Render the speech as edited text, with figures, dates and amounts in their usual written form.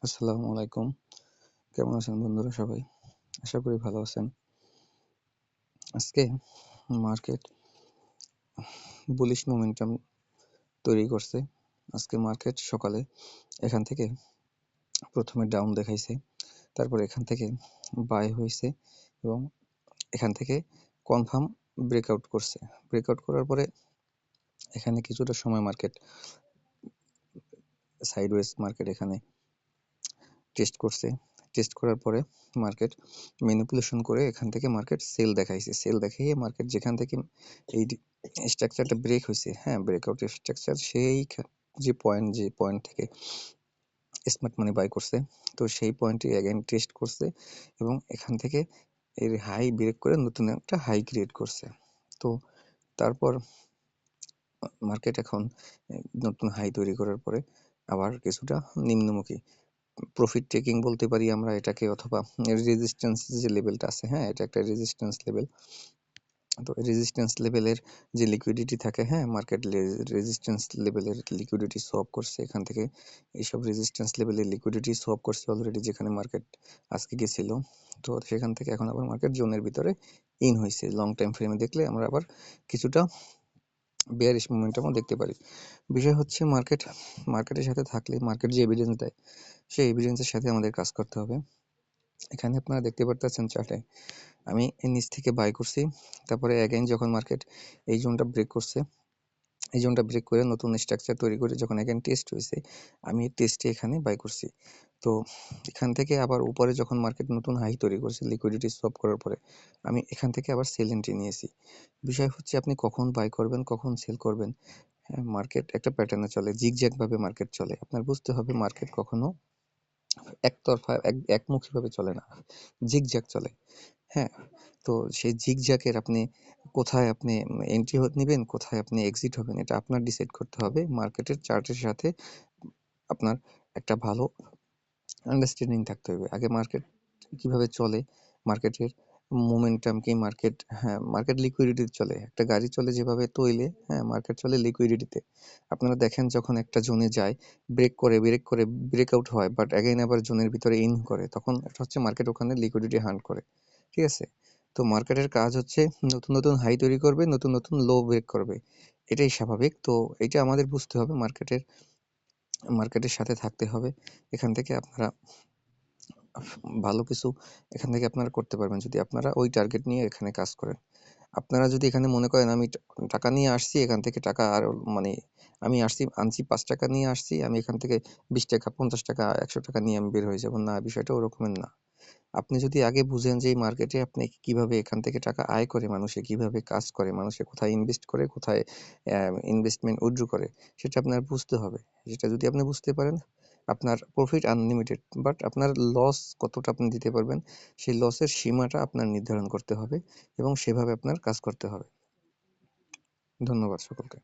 আসসালামু আলাইকুম। কেমন আছেন বন্ধুরা সবাই? আশা করি ভালো আছেন। আজকে মার্কেট বুলিশ মোমেন্টাম তৈরি করছে। আজকে মার্কেট সকালে এখান থেকে প্রথমে ডাউন দেখাইছে, তারপর এখান থেকে বাই হইছে এবং এখান থেকে কনফার্ম ব্রেকআউট করছে। ব্রেকআউট করার পরে এখানে কিছুটা সময় মার্কেট সাইডওয়েজ মার্কেট এখানে টেস্ট করছে। টেস্ট করার পরে মার্কেট ম্যানিপুলেশন করে এখান থেকে মার্কেট সেল দেখাইছে। সেল দেখাইয়ে মার্কেট যেখান থেকে এই স্ট্রাকচারটা ব্রেক হইছে, ব্রেকআউট স্ট্রাকচার, সেই যে পয়েন্ট থেকে স্মার্ট মানি বাই করছে, তো সেই পয়েন্টে অ্যাগেন টেস্ট করছে এবং এখান থেকে এর হাই ব্রেক করে নতুন একটা হাই ক্রিয়েট করছে। তো তারপর মার্কেট এখন নতুন হাই তৈরি করার পরে আবার কিছুটা নিম্নমুখী প্রফিট টেকিং বলতে পারি আমরা এটাকে, অথবা রেজিস্ট্যান্স যে লেভেলটা আছে, এটা একটা রেজিস্ট্যান্স লেভেল। তো রেজিস্ট্যান্স লেভেলের যে লিকুইডিটি থাকে, মার্কেট রেজিস্ট্যান্স লেভেলের লিকুইডিটি সোয়াপ করছে এখান থেকে। এইসব রেজিস্ট্যান্স লেভেলের লিকুইডিটি সোয়াপ করছে অলরেডি, যেখানে মার্কেট আজকে গেছিল। তো সেখান থেকে এখন আবার মার্কেট জোনের ভিতরে ইন হয়েছে। লং টাইম ফ্রেমে দেখলে আমরা আবার কিছুটা বেয়ারিশ মোমেন্টামও দেখতে পারি। বিষয় হচ্ছে মার্কেটের সাথে থাকলে মার্কেট যে এভিডেন্স দেয়, সেই এভিডেন্সের সাথে আমাদের কাজ করতে হবে। এখানে আপনারা দেখতে পারতেছেন চার্টে আমি নিচ থেকে বাই করছি, তারপরে অ্যাগেইন যখন মার্কেট এই জোনটা ব্রেক করছে, এই জোনটা ব্রেক করে নতুন স্ট্রাকচার তৈরি করে যখন অ্যাগেইন টেস্ট হয়েছে, আমি টেস্টে এখানে বাই করছি। তো এখান থেকে আবার উপরে যখন মার্কেট নতুন হাই তৈরি করছে লিকুইডিটি সোয়াপ করার পরে, আমি এখান থেকে আবার সেল এন্ট্রি নিয়েছি। বিষয় হচ্ছে আপনি কখন বাই করবেন, কখন সেল করবেন। মার্কেট একটা প্যাটার্নে চলে, জিগজ্যাগ ভাবে মার্কেট চলে। আপনার বুঝতে হবে মার্কেট কখনো একতরফা একমুখী ভাবে চলে না, জিগজ্যাগ চলে। তো সেই জিগজ্যাগের আপনি কোথায় আপনি এন্ট্রি নিবেন, কোথায় আপনি এক্সিট হবেন, এটা আপনার ডিসাইড করতে হবে। মার্কেটের চার্টের সাথে আপনার একটা ভালো আন্ডারস্ট্যান্ডিং থাকতে হবে। আগে মার্কেট কিভাবে চলে, মার্কেটের মোমেন্টাম কি, মার্কেট লিকুইডিটিতে চলে। একটা গাড়ি চলে যেভাবে তৈলে, মার্কেট চলে লিকুইডিটিতে। আপনারা দেখেন যখন একটা জোনে যায়, ব্রেকআউট হয়, বাট অ্যাগেইন আবার জোনের ভিতরে ইন করে, তখন এটা হচ্ছে মার্কেট ওখানে লিকুইডিটি হান্ট করে। ঠিক আছে? তো মার্কেটের কাজ হচ্ছে নতুন নতুন হাই তৈরি করবে, নতুন নতুন লো ব্রেক করবে। এটাই স্বাভাবিক। তো এটা আমাদের বুঝতে হবে, মার্কেটের সাথে থাকতে হবে। এখান থেকে আপনারা ভালো কিছু এখান থেকে আপনারা করতে পারবেন যদি আপনারা ওই টার্গেট নিয়ে এখানে কাজ করেন। আপনারা যদি এখানে মনে করেন আমি টাকা নিয়ে আসছি, এখান থেকে টাকা আর মানে আমি আনছি ৫ টাকা নিয়ে আসছি, আমি এখান থেকে ২০ টাকা, ৫০ টাকা, ১০০ টাকা নিয়ে আমি বের হয়ে যাব, না, বিষয়টা ওরকমের না। আপনি যদি আগে বুঝেন যে এই মার্কেটে আপনি কিভাবে এখান থেকে টাকা আয় করে, মানুষে কিভাবে কাজ করে, মানুষে কোথায় ইনভেস্ট করে, কোথায় ইনভেস্টমেন্ট উইথড্র করে, সেটা আপনার বুঝতে হবে। সেটা যদি আপনি বুঝতে পারেন, আপনার প্রফিট আনলিমিটেড, বাট আপনার লস কতটা আপনি দিতে পারবেন, সেই লসের সীমাটা আপনার নির্ধারণ করতে হবে এবং সেভাবে আপনার কাজ করতে হবে। ধন্যবাদ সকলকে।